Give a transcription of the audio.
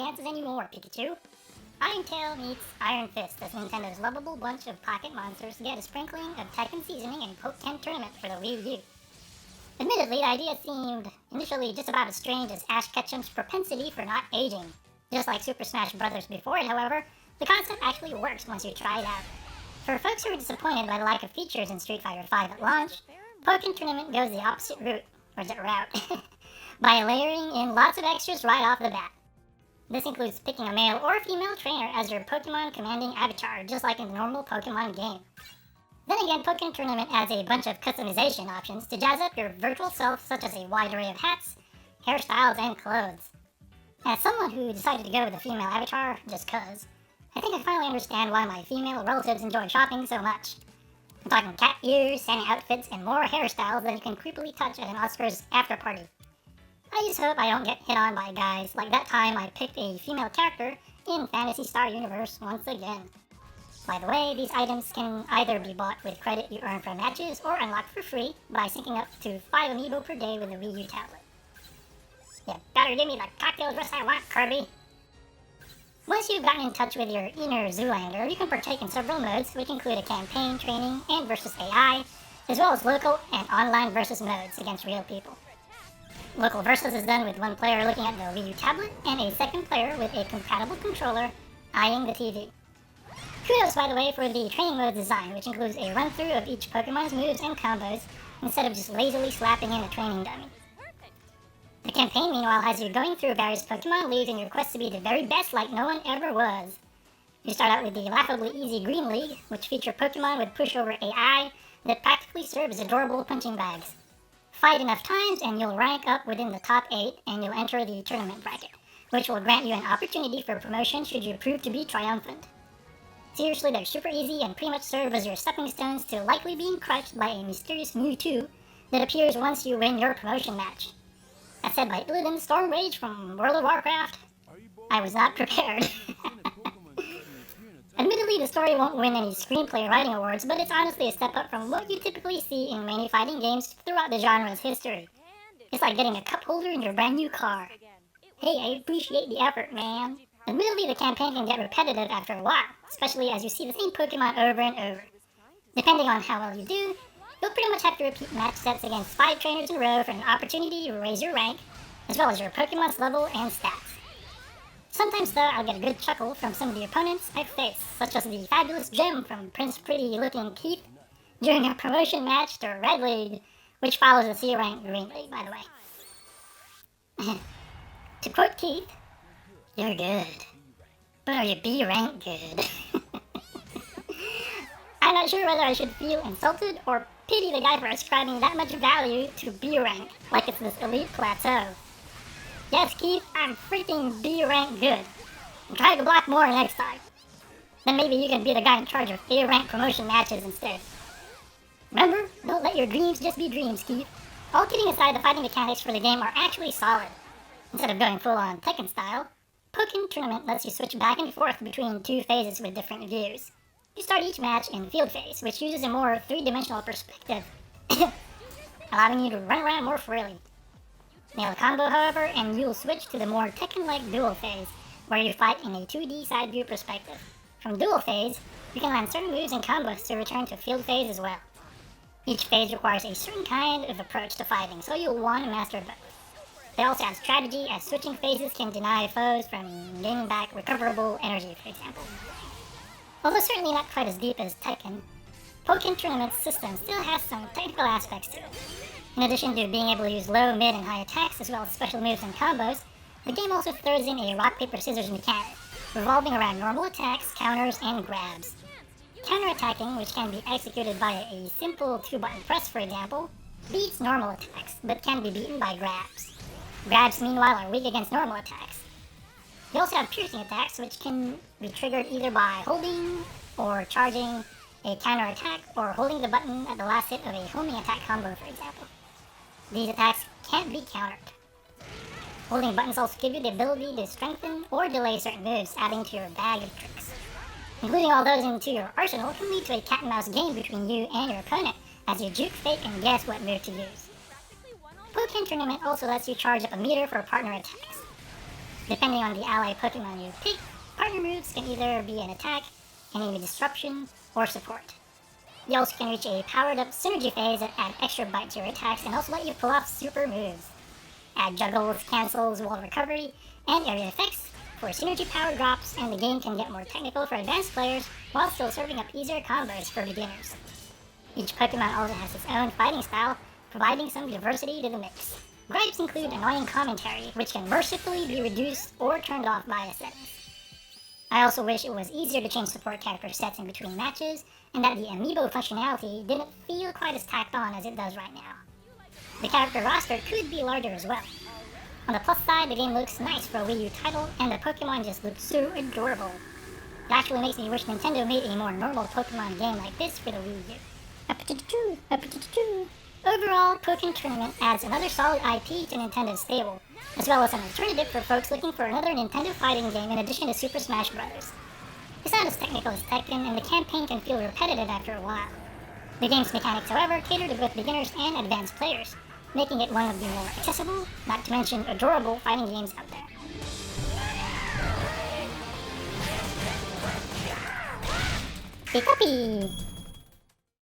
chances anymore, Pikachu. Iron Tail meets Iron Fist as Nintendo's lovable bunch of pocket monsters get a sprinkling of Tekken seasoning in Pokken Tournament for the Wii U. Admittedly, the idea seemed initially just about as strange as Ash Ketchum's propensity for not aging. Just like Super Smash Bros. Before it, however, the concept actually works once you try it out. For folks who were disappointed by the lack of features in Street Fighter V at launch, Pokken Tournament goes the opposite route, by layering in lots of extras right off the bat. This includes picking a male or female trainer as your Pokemon commanding avatar, just like in the normal Pokemon game. Then again, Pokken Tournament adds a bunch of customization options to jazz up your virtual self, such as a wide array of hats, hairstyles, and clothes. As someone who decided to go with a female avatar just cuz, I think I finally understand why my female relatives enjoy shopping so much. I'm talking cat ears, Santa outfits, and more hairstyles that you can creepily touch at an Oscars after party. I just hope I don't get hit on by guys like that time I picked a female character in Phantasy Star Universe once again. By the way, these items can either be bought with credit you earn from matches or unlocked for free by syncing up to 5 amiibo per day with a Wii U tablet. You better give me the cocktail dress I want, Kirby! Once you've gotten in touch with your inner Zoolander, you can partake in several modes, which include a campaign, training, and versus AI, as well as local and online versus modes against real people. Local versus is done with one player looking at the Wii U tablet, and a second player with a compatible controller eyeing the TV. Kudos, by the way, for the training mode design, which includes a run-through of each Pokemon's moves and combos, instead of just lazily slapping in a training dummy. The campaign, meanwhile, has you going through various Pokemon leagues in your quest to be the very best like no one ever was. You start out with the laughably easy Green League, which feature Pokemon with pushover AI that practically serve as adorable punching bags. Fight enough times and you'll rank up within the top 8 and you'll enter the tournament bracket, which will grant you an opportunity for promotion should you prove to be triumphant. Seriously, they're super easy and pretty much serve as your stepping stones to likely being crushed by a mysterious Mewtwo that appears once you win your promotion match. As said by Illidan Stormrage from World of Warcraft, I was not prepared. Admittedly, the story won't win any screenplay writing awards, but it's honestly a step up from what you typically see in many fighting games throughout the genre's history. It's like getting a cup holder in your brand new car. Hey, I appreciate the effort, man. Admittedly, the campaign can get repetitive after a while, especially as you see the same Pokemon over and over. Depending on how well you do, you'll pretty much have to repeat match sets against 5 trainers in a row for an opportunity to raise your rank, as well as your Pokemon's level and stats. Sometimes, though, I'll get a good chuckle from some of the opponents I face, such as the fabulous gem from Prince Pretty-looking Keith during a promotion match to Red League, which follows the C-rank Green League, by the way. To quote Keith, "You're good, but are you B-rank good?" I'm not sure whether I should feel insulted or pity the guy for ascribing that much value to B-rank, like it's this elite plateau. Yes, Keith, I'm freaking B-rank good. And try to block more next time. Then maybe you can be the guy in charge of A-rank promotion matches instead. Remember, don't let your dreams just be dreams, Keith. All kidding aside, the fighting mechanics for the game are actually solid. Instead of going full-on Tekken style, Pokken Tournament lets you switch back and forth between 2 phases with different views. You start each match in Field Phase, which uses a more 3-dimensional perspective, allowing you to run around more freely. Nail a combo, however, and you'll switch to the more Tekken-like Dual Phase, where you fight in a 2D side view perspective. From Dual Phase, you can land certain moves and combos to return to Field Phase as well. Each phase requires a certain kind of approach to fighting, so you'll want to master both. They also have strategy, as switching phases can deny foes from gaining back recoverable energy, for example. Although certainly not quite as deep as Tekken, Pokken Tournament's system still has some technical aspects to it. In addition to being able to use low, mid, and high attacks as well as special moves and combos, the game also throws in a rock, paper, scissors mechanic, revolving around normal attacks, counters, and grabs. Counter-attacking, which can be executed via a simple 2-button press, for example, beats normal attacks, but can be beaten by grabs. Grabs, meanwhile, are weak against normal attacks. You also have piercing attacks, which can be triggered either by holding or charging a counter-attack, or holding the button at the last hit of a homing attack combo, for example. These attacks can't be countered. Holding buttons also give you the ability to strengthen or delay certain moves, adding to your bag of tricks. Including all those into your arsenal can lead to a cat-and-mouse game between you and your opponent, as you juke, fake, and guess what move to use. Pokken Tournament also lets you charge up a meter for partner attacks. Depending on the ally Pokemon you pick, partner moves can either be an attack, enemy disruption, or support. You also can reach a powered-up synergy phase that add extra bite to your attacks and also let you pull off super moves. Add juggles, cancels, wall recovery, and area effects for synergy power drops, and the game can get more technical for advanced players while still serving up easier combos for beginners. Each Pokemon also has its own fighting style, providing some diversity to the mix. Gripes include annoying commentary, which can mercifully be reduced or turned off by a settings. I also wish it was easier to change support character sets in between matches, and that the amiibo functionality didn't feel quite as tacked on as it does right now. The character roster could be larger as well. On the plus side, the game looks nice for a Wii U title, and the Pokemon just look so adorable. It actually makes me wish Nintendo made a more normal Pokemon game like this for the Wii U. Overall, Pokken Tournament adds another solid IP to Nintendo's stable, as well as an alternative for folks looking for another Nintendo fighting game in addition to Super Smash Bros. It's not as technical as Tekken, and the campaign can feel repetitive after a while. The game's mechanics, however, cater to both beginners and advanced players, making it one of the more accessible, not to mention adorable fighting games out there. Hey puppy!